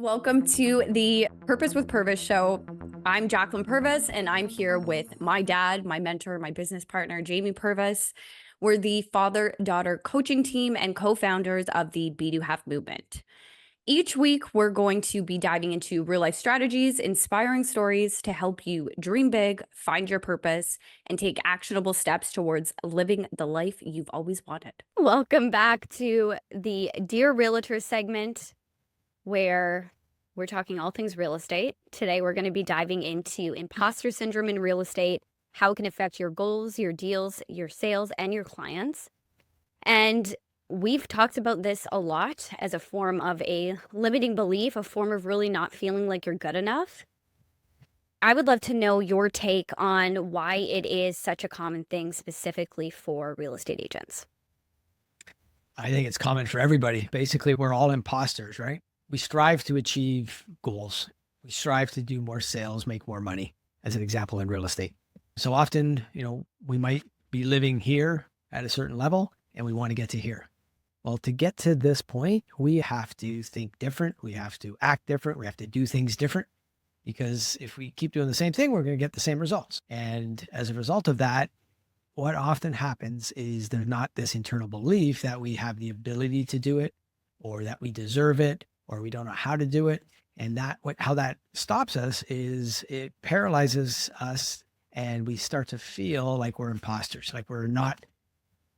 Welcome to the Purpose with Purvis show. I'm Jacklyn Purvis, and I'm here with my dad, my mentor, my business partner, Jamie Purvis. We're the father-daughter coaching team and co-founders of the Be Do Have movement. Each week, we're going to be diving into real-life strategies, inspiring stories to help you dream big, find your purpose, and take actionable steps towards living the life you've always wanted. Welcome back to the Dear Realtor segment, where we're talking all things real estate. Today, we're going to be diving into imposter syndrome in real estate, how it can affect your goals, your deals, your sales, and your clients. And we've talked about this a lot as a form of a limiting belief, a form of really not feeling like you're good enough. I would love to know your take on why it is such a common thing specifically for real estate agents. I think it's common for everybody. Basically, we're all imposters, right? We strive to achieve goals. We strive to do more sales, make more money, as an example in real estate. So often, we might be living here at a certain level and we want to get to here. Well, to get to this point, we have to think different. We have to act different. We have to do things different, because if we keep doing the same thing, we're going to get the same results. And as a result of that, what often happens is there's not this internal belief that we have the ability to do it, or that we deserve it, or we don't know how to do it. And how that stops us is it paralyzes us, and we start to feel like we're imposters, like we're not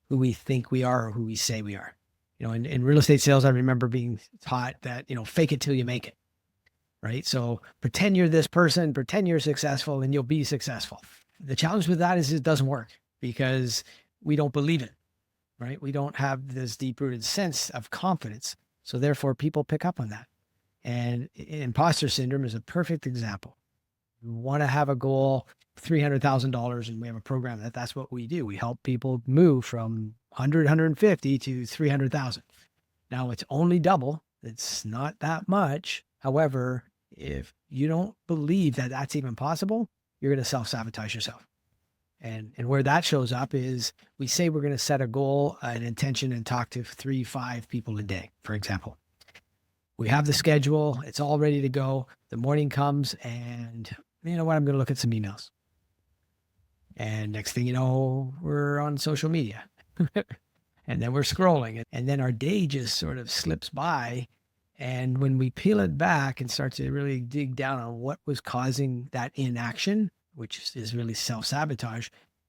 who we think we are or who we say we are. In real estate sales, I remember being taught that, fake it till you make it, right? So pretend you're this person, pretend you're successful, and you'll be successful. The challenge with that is it doesn't work, because we don't believe it, right? We don't have this deep-rooted sense of confidence. So therefore, people pick up on that. And imposter syndrome is a perfect example. We want to have a goal, $300,000, and we have a program that's what we do. We help people move from 100, 150 to 300,000. Now it's only double. It's not that much. However, if you don't believe that that's even possible, you're going to self-sabotage yourself. And where that shows up is we say we're going to set a goal, an intention, and talk to 3-5 people a day, for example. We have the schedule. It's all ready to go. The morning comes and you know what? I'm going to look at some emails. And next thing you know, we're on social media. And then we're scrolling. And then our day just sort of slips by. And when we peel it back and start to really dig down on what was causing that inaction, which is really self-sabotage,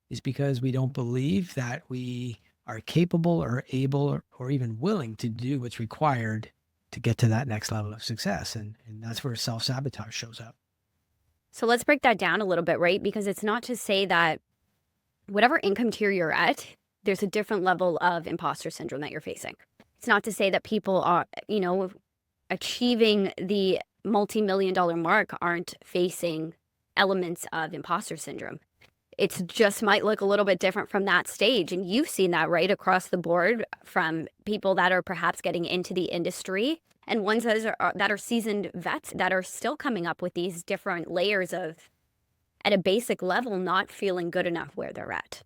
is because we don't believe that we are capable or able or even willing to do what's required to get to that next level of success. And that's where self-sabotage shows up. So let's break that down a little bit, right? Because it's not to say that whatever income tier you're at, there's a different level of imposter syndrome that you're facing. It's not to say that people are, achieving the multi-million-dollar mark aren't facing elements of imposter syndrome. It just might look a little bit different from that stage. And you've seen that right across the board from people that are perhaps getting into the industry and ones that are seasoned vets that are still coming up with these different layers of, at a basic level, not feeling good enough where they're at.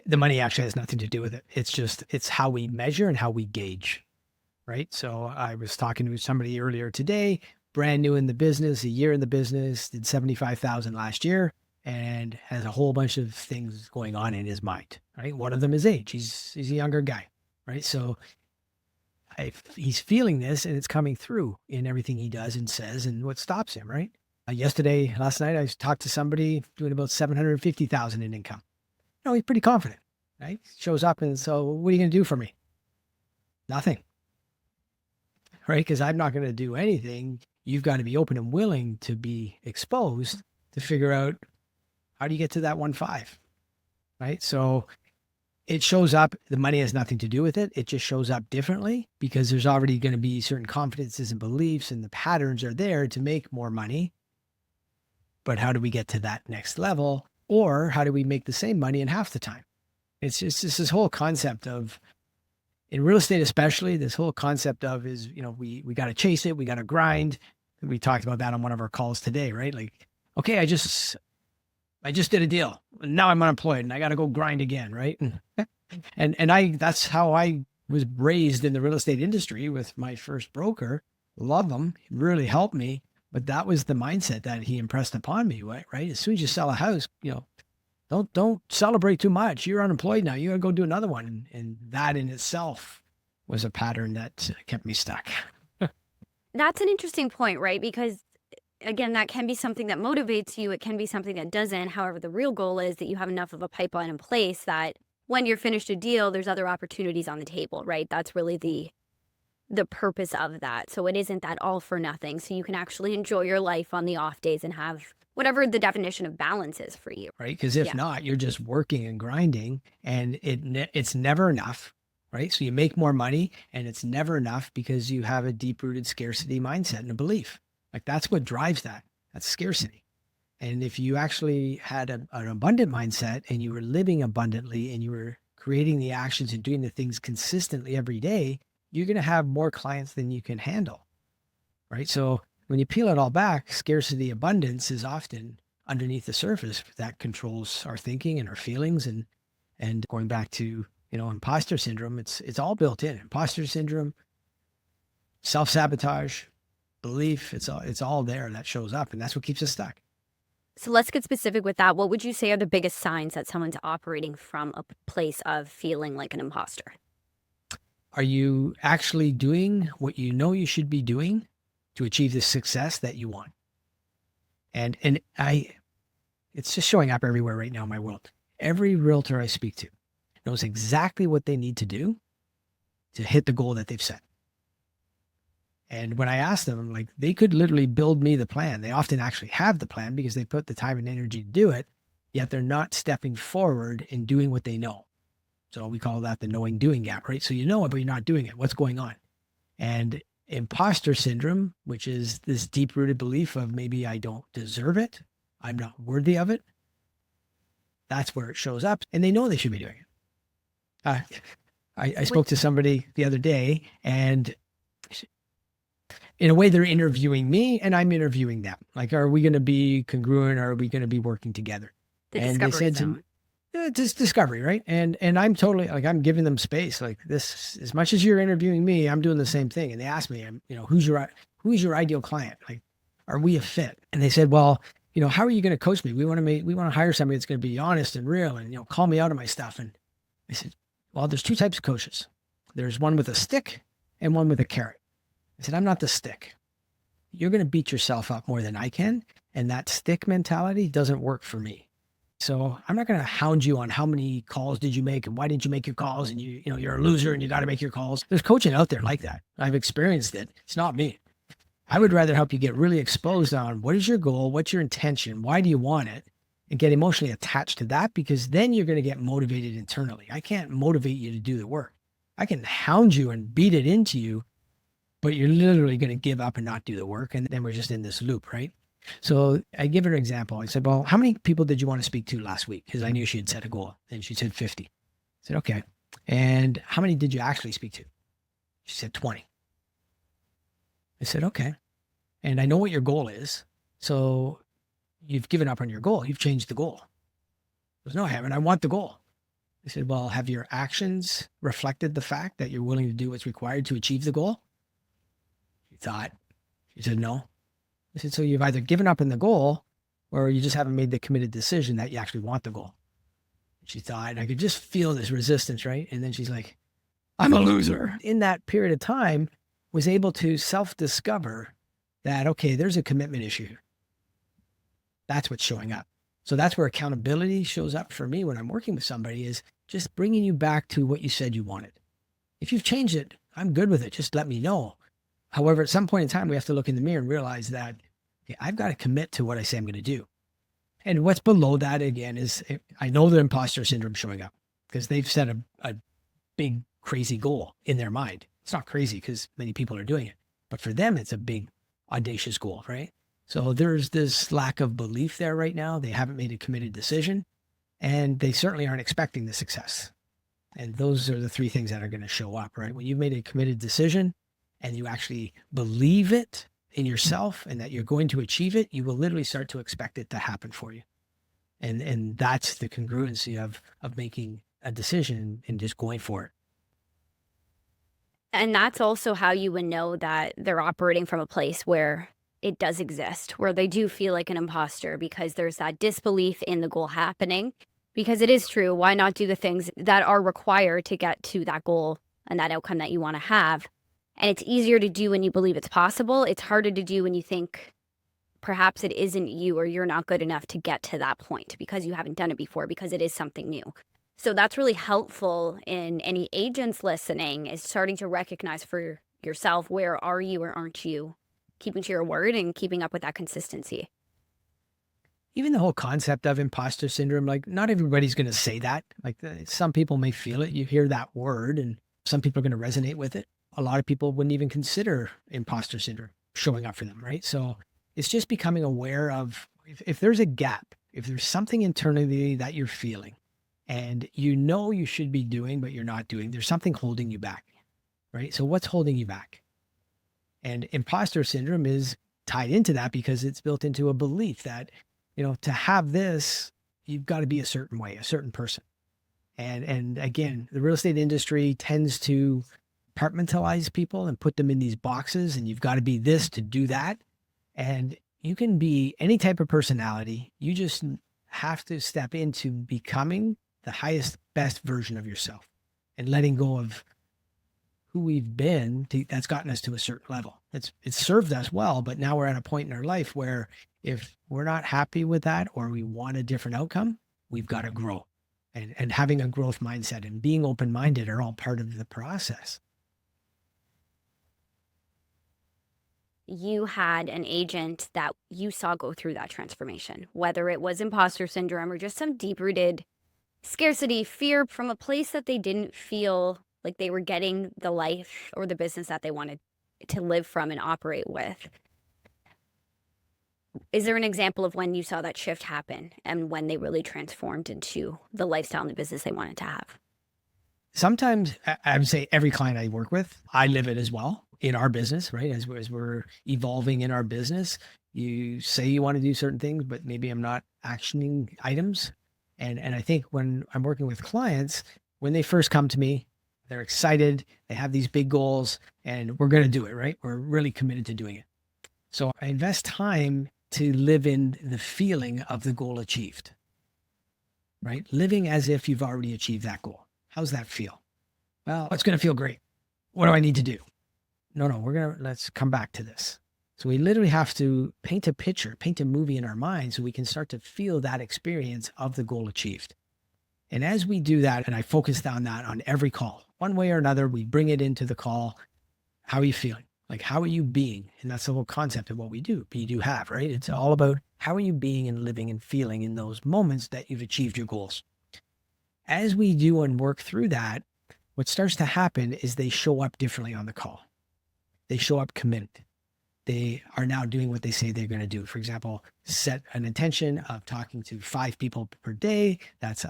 The money actually has nothing to do with it. It's how we measure and how we gauge, right? So I was talking to somebody earlier today, brand new in the business, a year in the business, did 75,000 last year, and has a whole bunch of things going on in his mind, right? One of them is age. He's a younger guy, right? So he's feeling this, and it's coming through in everything he does and says, and what stops him, right? Last night, I talked to somebody doing about 750,000 in income. He's pretty confident, right? Shows up and so, what are you going to do for me? Nothing, right? Because I'm not going to do anything. You've got to be open and willing to be exposed to figure out, how do you get to that 1.5, right? So it shows up, the money has nothing to do with it. It just shows up differently because there's already going to be certain confidences and beliefs, and the patterns are there to make more money. But how do we get to that next level? Or how do we make the same money in half the time? It's just this whole concept of, in real estate especially, this whole concept of is, we got to chase it. We got to grind. We talked about that on one of our calls today, right? Like, okay, I just did a deal. Now I'm unemployed and I got to go grind again, right? And that's how I was raised in the real estate industry with my first broker. love him, he really helped me. But that was the mindset that he impressed upon me, right? As soon as you sell a house, don't celebrate too much. You're unemployed now. You got to go do another one. And that in itself was a pattern that kept me stuck. That's an interesting point, right? Because again, that can be something that motivates you. It can be something that doesn't. However, the real goal is that you have enough of a pipeline in place that when you're finished a deal, there's other opportunities on the table, right? That's really the purpose of that. So it isn't that all for nothing. So you can actually enjoy your life on the off days and have whatever the definition of balance is for you. Right? Because if Yeah. not, you're just working and grinding and it's never enough, right? So you make more money and it's never enough because you have a deep-rooted scarcity mindset and a belief. Like that's what drives that. That's scarcity. And if you actually had an abundant mindset and you were living abundantly and you were creating the actions and doing the things consistently every day, you're going to have more clients than you can handle, right? So when you peel it all back, scarcity abundance is often underneath the surface that controls our thinking and our feelings. And going back to, imposter syndrome, it's all built in. Imposter syndrome, self-sabotage, belief, it's all there that shows up, and that's what keeps us stuck. So let's get specific with that. What would you say are the biggest signs that someone's operating from a place of feeling like an imposter? Are you actually doing what you know you should be doing to achieve the success that you want? And it's just showing up everywhere right now in my world. Every realtor I speak to knows exactly what they need to do to hit the goal that they've set. And when I ask them, like, they could literally build me the plan. They often actually have the plan because they put the time and energy to do it, yet they're not stepping forward and doing what they know. So we call that the knowing doing gap, right? So you know it, but you're not doing it. What's going on? And imposter syndrome, which is this deep rooted belief of maybe I don't deserve it, I'm not worthy of it. That's where it shows up. And they know they should be doing it. I spoke to somebody the other day, and in a way, they're interviewing me and I'm interviewing them. Like, are we going to be congruent? Or are we going to be working together? The And they discovery said to zone. me, just discovery, right? And I'm totally like, I'm giving them space. Like this, as much as you're interviewing me, I'm doing the same thing. And they asked me, who's your ideal client? Like, are we a fit? And they said, well, how are you going to coach me? We want to hire somebody that's going to be honest and real and, call me out on my stuff. And I said, well, there's two types of coaches. There's one with a stick and one with a carrot. I said, I'm not the stick. You're going to beat yourself up more than I can. And that stick mentality doesn't work for me. So I'm not going to hound you on how many calls did you make and why didn't you make your calls? And you're a loser and you got to make your calls. There's coaching out there like that. I've experienced it. It's not me. I would rather help you get really exposed on what is your goal? What's your intention? Why do you want it? And get emotionally attached to that, because then you're going to get motivated internally. I can't motivate you to do the work. I can hound you and beat it into you, but you're literally going to give up and not do the work. And then we're just in this loop, right? So I give her an example. I said, well, how many people did you want to speak to last week? Because I knew she had set a goal. And she said 50. I said, okay. And how many did you actually speak to? She said 20. I said, okay. And I know what your goal is. So you've given up on your goal. You've changed the goal. There's no, I haven't. I want the goal. I said, well, have your actions reflected the fact that you're willing to do what's required to achieve the goal? She thought. She said, no. I said, so you've either given up on the goal or you just haven't made the committed decision that you actually want the goal. She thought, and I could just feel this resistance, right? And then she's like, I'm a loser. In that period of time, was able to self-discover that, okay, there's a commitment issue. That's what's showing up. So that's where accountability shows up for me when I'm working with somebody, is just bringing you back to what you said you wanted. If you've changed it, I'm good with it. Just let me know. However, at some point in time, we have to look in the mirror and realize that, okay, I've got to commit to what I say I'm going to do. And what's below that, again, is I know the imposter syndrome showing up because they've set a big, crazy goal in their mind. It's not crazy because many people are doing it, but for them, it's a big, audacious goal, right? So there's this lack of belief there right now. They haven't made a committed decision, and they certainly aren't expecting the success. And those are the three things that are going to show up, right? When you've made a committed decision and you actually believe it in yourself and that you're going to achieve it, you will literally start to expect it to happen for you. And that's the congruency of making a decision and just going for it. And that's also how you would know that they're operating from a place where it does exist, where they do feel like an imposter because there's that disbelief in the goal happening. Because it is true, why not do the things that are required to get to that goal and that outcome that you want to have? And it's easier to do when you believe it's possible. It's harder to do when you think perhaps it isn't you or you're not good enough to get to that point because you haven't done it before, because it is something new. So that's really helpful in any agents listening, is starting to recognize for yourself, where are you or aren't you keeping to your word and keeping up with that consistency. Even the whole concept of imposter syndrome, like not everybody's going to say that. Like some people may feel it. You hear that word and some people are going to resonate with it. A lot of people wouldn't even consider imposter syndrome showing up for them, right? So it's just becoming aware of if there's a gap, if there's something internally that you're feeling and you know you should be doing, but you're not doing, there's something holding you back, right? So what's holding you back? And imposter syndrome is tied into that because it's built into a belief that, to have this, you've got to be a certain way, a certain person. And again, the real estate industry tends to compartmentalize people and put them in these boxes, and you've got to be this to do that. And you can be any type of personality. You just have to step into becoming the highest, best version of yourself and letting go of who we've been that's gotten us to a certain level. It's served us well, but now we're at a point in our life where if we're not happy with that or we want a different outcome, we've got to grow. And having a growth mindset and being open-minded are all part of the process. You had an agent that you saw go through that transformation, whether it was imposter syndrome or just some deep-rooted scarcity, fear from a place that they didn't feel like they were getting the life or the business that they wanted to live from and operate with. Is there an example of when you saw that shift happen and when they really transformed into the lifestyle and the business they wanted to have? Sometimes I would say every client I work with, I live it as well in our business, right? As we're evolving in our business, you say you want to do certain things, but maybe I'm not actioning items. And I think when I'm working with clients, when they first come to me, they're excited, they have these big goals, and we're going to do it, right? We're really committed to doing it. So I invest time to live in the feeling of the goal achieved, right? Living as if you've already achieved that goal. How's that feel? Well, it's going to feel great. What do I need to do? No, let's come back to this. So we literally have to paint a picture, paint a movie in our mind so we can start to feel that experience of the goal achieved. And as we do that, and I focus on that on every call, one way or another, we bring it into the call. How are you feeling? Like, how are you being? And that's the whole concept of what we do, be, do, have, right? It's all about how are you being and living and feeling in those moments that you've achieved your goals. As we do and work through that, what starts to happen is they show up differently on the call. They show up committed. They are now doing what they say they're going to do. For example, set an intention of talking to 5 people per day. That's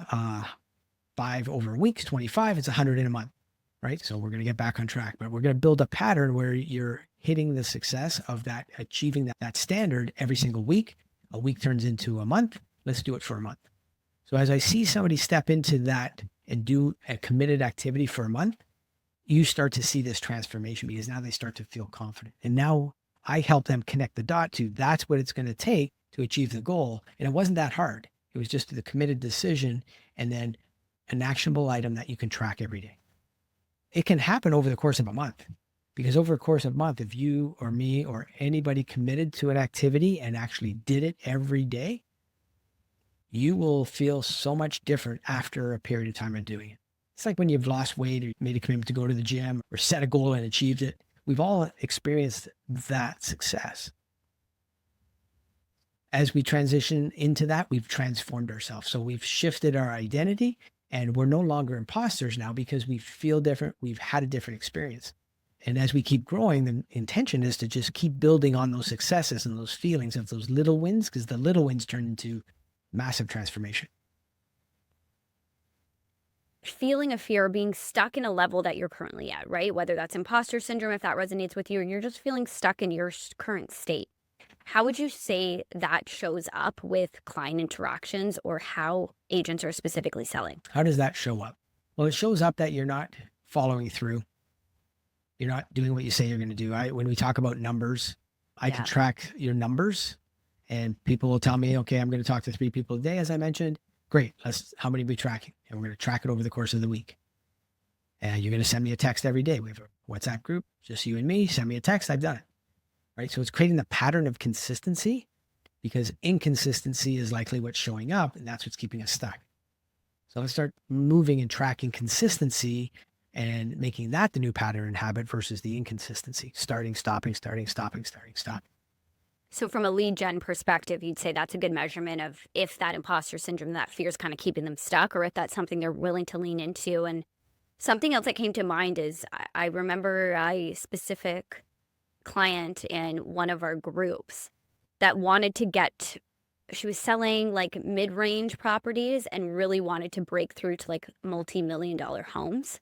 5 over weeks, 25. It's 100 in a month, right? So we're going to get back on track, but we're going to build a pattern where you're hitting the success of that, achieving that standard every single week. A week turns into a month. Let's do it for a month. So as I see somebody step into that and do a committed activity for a month, you start to see this transformation because now they start to feel confident. And now I help them connect the dot to that's what it's going to take to achieve the goal. And it wasn't that hard. It was just the committed decision and then an actionable item that you can track every day. It can happen over the course of a month, because over the course of a month, if you or me or anybody committed to an activity and actually did it every day, you will feel so much different after a period of time of doing it. It's like when you've lost weight or made a commitment to go to the gym or set a goal and achieved it. We've all experienced that success. As we transition into that, we've transformed ourselves. So we've shifted our identity and we're no longer imposters now because we feel different. We've had a different experience. And as we keep growing, the intention is to just keep building on those successes and those feelings of those little wins, because the little wins turn into massive transformation. Feeling a fear, being stuck in a level that you're currently at, right? Whether that's imposter syndrome, if that resonates with you, and you're just feeling stuck in your current state. How would you say that shows up with client interactions or how agents are specifically selling? How does that show up? Well, it shows up that you're not following through. You're not doing what you say you're going to do. When we talk about numbers, I can Yeah. track your numbers, and people will tell me, okay, I'm going to talk to 3 people a day, as I mentioned. Great. How many are we tracking? And we're going to track it over the course of the week. And you're going to send me a text every day. We have a WhatsApp group, just you and me. Send me a text. I've done it. Right. So it's creating the pattern of consistency, because inconsistency is likely what's showing up, and that's what's keeping us stuck. So let's start moving and tracking consistency and making that the new pattern and habit versus the inconsistency. Starting, stopping, starting, stopping, starting, stopping. So from a lead gen perspective, you'd say that's a good measurement of if that imposter syndrome, that fear is kind of keeping them stuck, or if that's something they're willing to lean into. And something else that came to mind is I remember a specific client in one of our groups that wanted to get, she was selling like mid-range properties and really wanted to break through to like multi-million-dollar homes.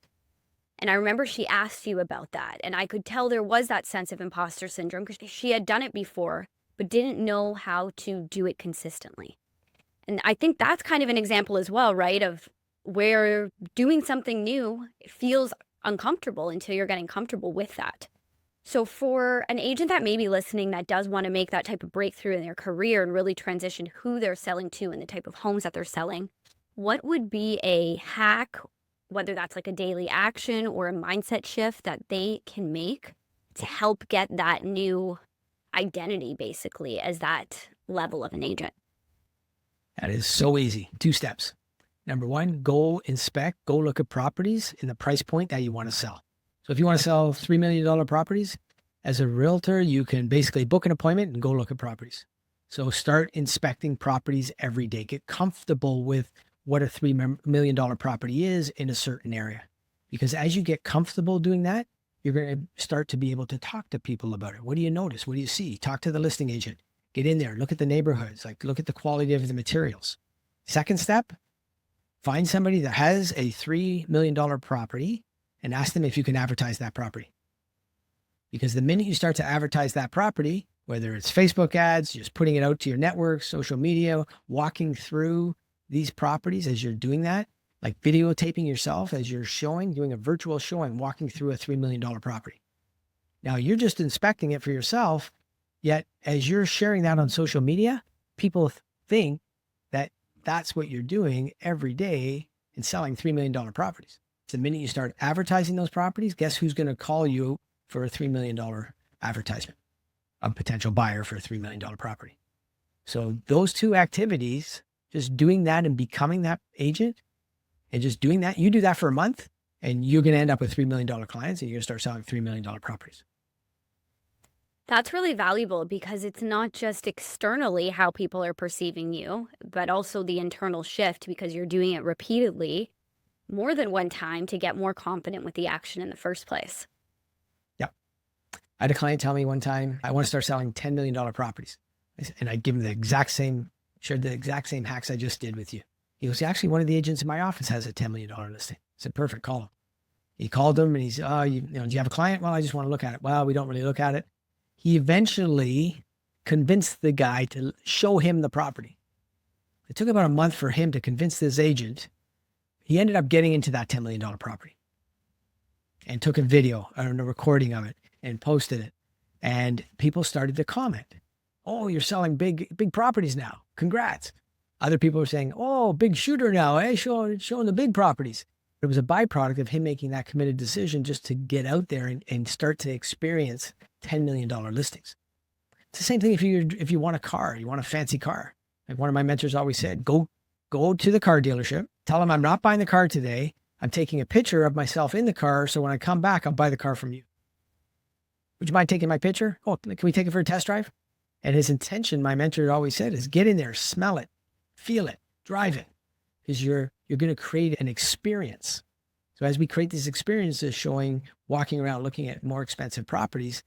And I remember she asked you about that. And I could tell there was that sense of imposter syndrome because she had done it before, but didn't know how to do it consistently. And I think that's kind of an example as well, right? Of where doing something new feels uncomfortable until you're getting comfortable with that. So for an agent that may be listening that does want to make that type of breakthrough in their career and really transition who they're selling to and the type of homes that they're selling, what would be a hack, whether that's like a daily action or a mindset shift that they can make to help get that new identity basically as that level of an agent? That is so easy. 2 steps. Number 1, go inspect, go look at properties in the price point that you want to sell. So if you want to sell $3 million properties, as a realtor, you can basically book an appointment and go look at properties. So start inspecting properties every day. Get comfortable with what a $3 million property is in a certain area. Because as you get comfortable doing that, you're going to start to be able to talk to people about it. What do you notice? What do you see? Talk to the listing agent. Get in there. Look at the neighborhoods. Like, look at the quality of the materials. Second step, find somebody that has a $3 million property and ask them if you can advertise that property. Because the minute you start to advertise that property, whether it's Facebook ads, just putting it out to your network, social media, walking through these properties as you're doing that, like videotaping yourself as you're showing, doing a virtual showing, walking through a $3 million property. Now you're just inspecting it for yourself, yet as you're sharing that on social media, people think that that's what you're doing every day in selling $3 million properties. The minute you start advertising those properties, guess who's going to call you for a $3 million advertisement? A potential buyer for a $3 million property. So those 2 activities, just doing that and becoming that agent and just doing that, you do that for a month and you're going to end up with $3 million clients and you're going to start selling $3 million properties. That's really valuable because it's not just externally how people are perceiving you, but also the internal shift because you're doing it repeatedly more than one time to get more confident with the action in the first place. Yeah. I had a client tell me one time, I want to start selling $10 million properties. And I give him shared the exact same hacks I just did with you. He goes, actually, one of the agents in my office has a $10 million listing. I said, perfect, call him. He called him and he said, do you have a client? Well, I just want to look at it. Well, we don't really look at it. He eventually convinced the guy to show him the property. It took about a month for him to convince this agent. He ended up getting into that $10 million property and took a video and a recording of it and posted it. And people started to comment, oh, you're selling big properties now. Congrats. Other people were saying, oh, big shooter now. Hey, showing the big properties. It was a byproduct of him making that committed decision just to get out there and start to experience $10 million listings. It's the same thing if you want a car, you want a fancy car. Like one of my mentors always said, go to the car dealership, tell them I'm not buying the car today. I'm taking a picture of myself in the car. So when I come back, I'll buy the car from you. Would you mind taking my picture? Oh, can we take it for a test drive? And his intention, my mentor always said, is get in there, smell it, feel it, drive it. Because you're going to create an experience. So as we create these experiences showing, walking around, looking at more expensive properties,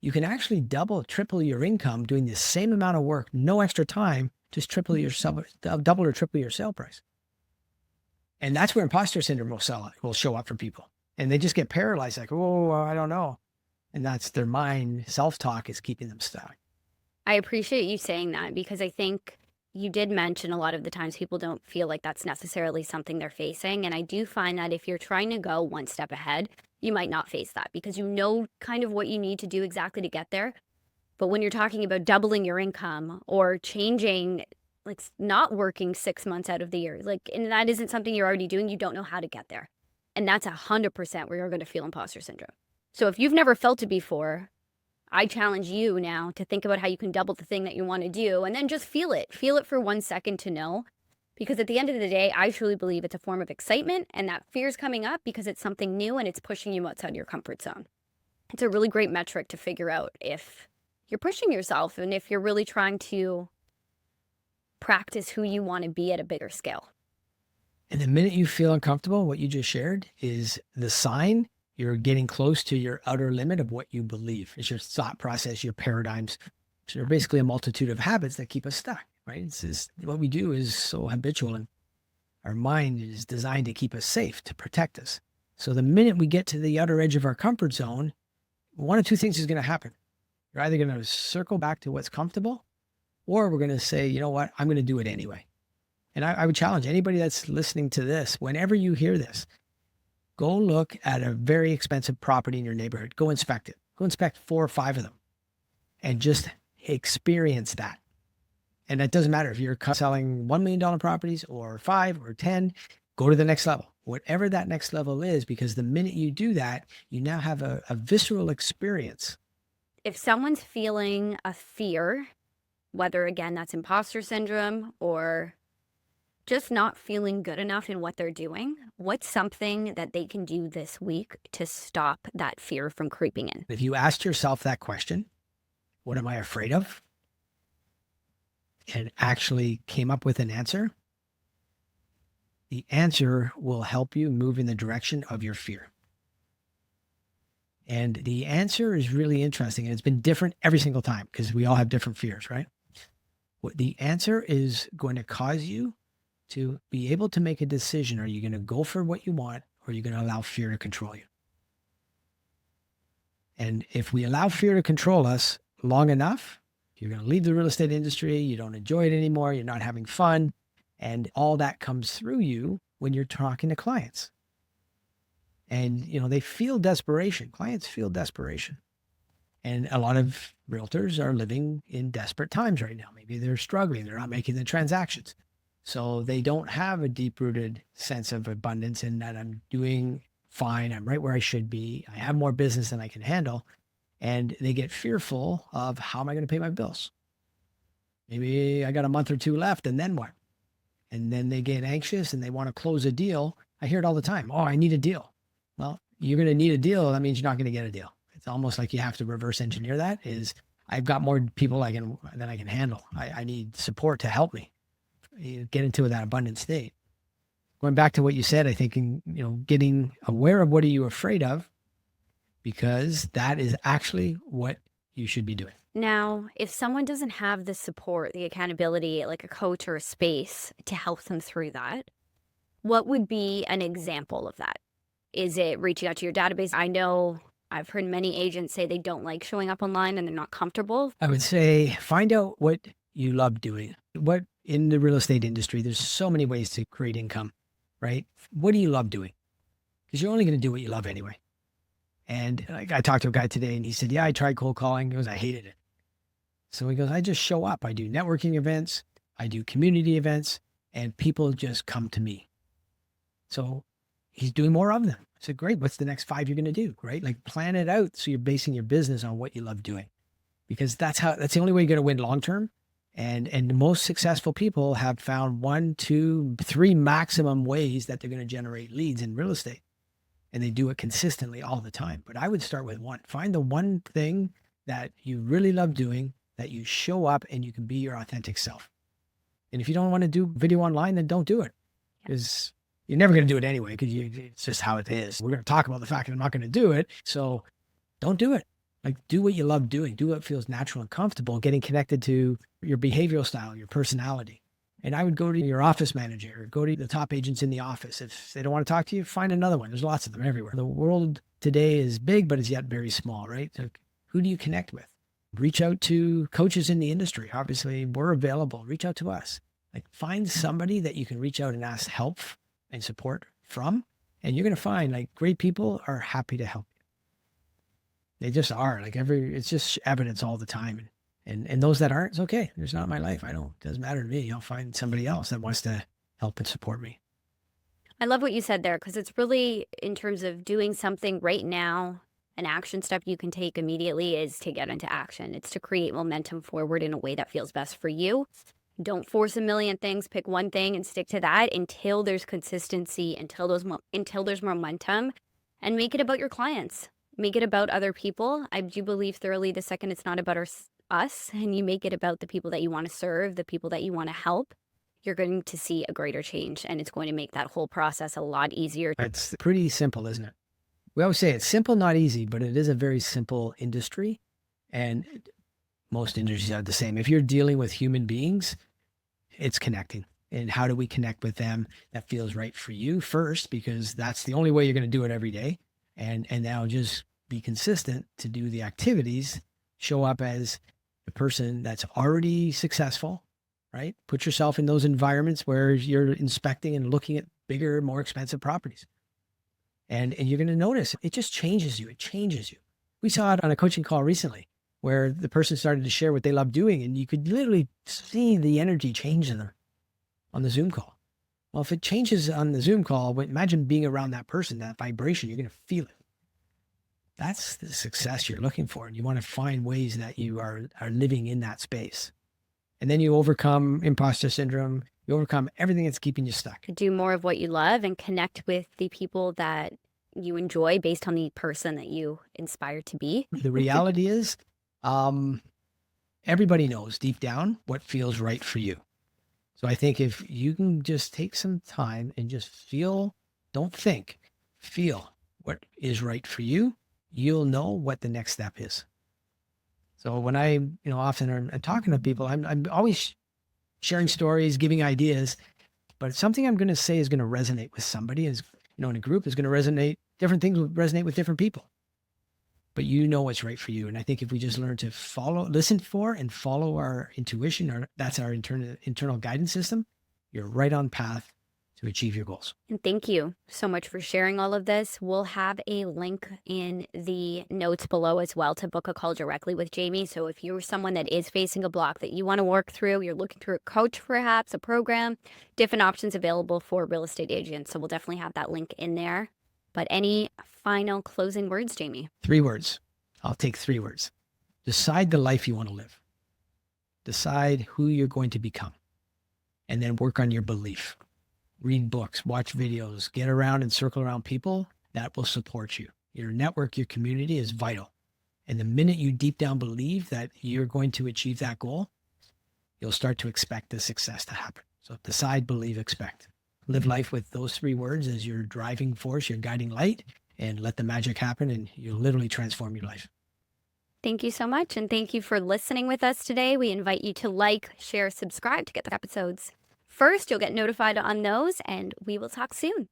you can actually double, triple your income doing the same amount of work, no extra time, just double or triple your sale price. And that's where imposter syndrome will show up for people. And they just get paralyzed like, oh, I don't know. And that's their mind, self-talk is keeping them stuck. I appreciate you saying that because I think you did mention a lot of the times people don't feel like that's necessarily something they're facing. And I do find that if you're trying to go one step ahead, you might not face that because you know kind of what you need to do exactly to get there. But when you're talking about doubling your income or changing, like not working 6 months out of the year, like, and that isn't something you're already doing, you don't know how to get there. And that's 100% where you're going to feel imposter syndrome. So if you've never felt it before, I challenge you now to think about how you can double the thing that you want to do and then just feel it. Feel it for 1 second to know. Because at the end of the day, I truly believe it's a form of excitement and that fear's coming up because it's something new and it's pushing you outside your comfort zone. It's a really great metric to figure out if you're pushing yourself and if you're really trying to practice who you want to be at a bigger scale. And the minute you feel uncomfortable, what you just shared is the sign you're getting close to your outer limit of what you believe. It's your thought process, your paradigms. So they're basically a multitude of habits that keep us stuck, right? It's just, what we do is so habitual, and our mind is designed to keep us safe, to protect us. So the minute we get to the outer edge of our comfort zone, one of two things is going to happen. You're either going to circle back to what's comfortable, or we're going to say, you know what, I'm going to do it anyway. And I would challenge anybody that's listening to this, whenever you hear this, go look at a very expensive property in your neighborhood. Go inspect it. Go inspect 4 or 5 of them and just experience that. And that doesn't matter if you're selling $1 million properties or 5 or 10, go to the next level, whatever that next level is, because the minute you do that, you now have a visceral experience. If someone's feeling a fear, whether again, that's imposter syndrome or just not feeling good enough in what they're doing, what's something that they can do this week to stop that fear from creeping in? If you asked yourself that question, what am I afraid of? And actually came up with an answer, the answer will help you move in the direction of your fear. And the answer is really interesting. And it's been different every single time because we all have different fears, right? What the answer is going to cause you to be able to make a decision. Are you going to go for what you want, or are you going to allow fear to control you? And if we allow fear to control us long enough, you're going to leave the real estate industry. You don't enjoy it anymore. You're not having fun. And all that comes through you when you're talking to clients. And, they feel desperation. Clients feel desperation. And a lot of realtors are living in desperate times right now. Maybe they're struggling. They're not making the transactions. So they don't have a deep-rooted sense of abundance in that I'm doing fine. I'm right where I should be. I have more business than I can handle. And they get fearful of, how am I going to pay my bills? Maybe I got a month or 2 left, and then what? And then they get anxious and they want to close a deal. I hear it all the time. Oh, I need a deal. Well, you're going to need a deal. That means you're not going to get a deal. It's almost like you have to reverse engineer that. I've got more people than I can handle. I need support to help me get into that abundant state. Going back to what you said, I think, getting aware of what are you afraid of, because that is actually what you should be doing. Now, if someone doesn't have the support, the accountability, like a coach or a space to help them through that, what would be an example of that? Is it reaching out to your database? I know I've heard many agents say they don't like showing up online and they're not comfortable. I would say find out what you love doing. What in the real estate industry, there's so many ways to create income, right? What do you love doing? Because you're only going to do what you love anyway. And I talked to a guy today and he said, yeah, I tried cold calling. He goes, I hated it. So he goes, I just show up. I do networking events. I do community events, and people just come to me. So he's doing more of them. I said, great. What's the next 5 you're going to do? Right? Like, plan it out. So you're basing your business on what you love doing, because that's the only way you're going to win long-term. And the most successful people have found 1, 2, 3 maximum ways that they're going to generate leads in real estate. And they do it consistently all the time. But I would start with 1. Find the one thing that you really love doing, that you show up and you can be your authentic self. And if you don't want to do video online, then don't do it, because you're never going to do it anyway, because it's just how it is. We're going to talk about the fact that I'm not going to do it. So don't do it. Like, do what you love doing. Do what feels natural and comfortable, getting connected to your behavioral style, your personality. And I would go to your office manager, or go to the top agents in the office. If they don't want to talk to you, find another one. There's lots of them everywhere. The world today is big, but it's yet very small, right? So who do you connect with? Reach out to coaches in the industry. Obviously, we're available. Reach out to us. Like, find somebody that you can reach out and ask help and support from, And you're going to find like great people are happy to help you. They just are like it's just evidence all the time. And those that aren't, it's okay. It's not my life. It doesn't matter to me. I'll find somebody else that wants to help and support me. I love what you said there, because it's really in terms of doing something right now. An action step you can take immediately is to get into action. It's to create momentum forward in a way that feels best for you. Don't force a million things. Pick one thing and stick to that until there's consistency, until there's momentum, and make it about your clients. Make it about other people. I do believe thoroughly the second it's not about us and you make it about the people that you want to serve, the people that you want to help, you're going to see a greater change, and it's going to make that whole process a lot easier. It's pretty simple, isn't it? We always say it's simple, not easy, but it is a very simple industry. And most industries are the same. If you're dealing with human beings, it's connecting. And how do we connect with them that feels right for you first? Because that's the only way you're going to do it every day. And now just be consistent to do the activities, show up as the person that's already successful, right? Put yourself in those environments where you're inspecting and looking at bigger, more expensive properties. And you're going to notice it just changes you. It changes you. We saw it on a coaching call recently where the person started to share what they love doing, and you could literally see the energy change in them on the Zoom call. Well, if it changes on the Zoom call, imagine being around that person, that vibration, you're going to feel it. That's the success you're looking for. And you want to find ways that you are living in that space. And then you overcome imposter syndrome. You overcome everything that's keeping you stuck. Do more of what you love and connect with the people that you enjoy based on the person that you inspire to be. The reality is, everybody knows deep down what feels right for you. So I think if you can just take some time and just feel, don't think, feel what is right for you, you'll know what the next step is. So when I, often am talking to people, I'm always sharing stories, giving ideas, but something I'm going to say is going to resonate with somebody is, in a group is going to resonate, different things will resonate with different people, but you know what's right for you. And I think if we just learn to listen for and follow our intuition, that's our internal guidance system, you're right on path to achieve your goals. And thank you so much for sharing all of this. We'll have a link in the notes below as well to book a call directly with Jamie. So if you're someone that is facing a block that you want to work through, you're looking through a coach perhaps, a program, different options available for real estate agents. So we'll definitely have that link in there. But any final closing words, Jamie? 3 words. I'll take 3 words. Decide the life you want to live. Decide who you're going to become. And then work on your belief. Read books, watch videos, get around and circle around people that will support you. Your network, your community is vital. And the minute you deep down believe that you're going to achieve that goal, you'll start to expect the success to happen. So decide, believe, expect. Live life with those 3 words as your driving force, your guiding light, and let the magic happen, and you'll literally transform your life. Thank you so much. And thank you for listening with us today. We invite you to like, share, subscribe to get the episodes first. You'll get notified on those, and we will talk soon.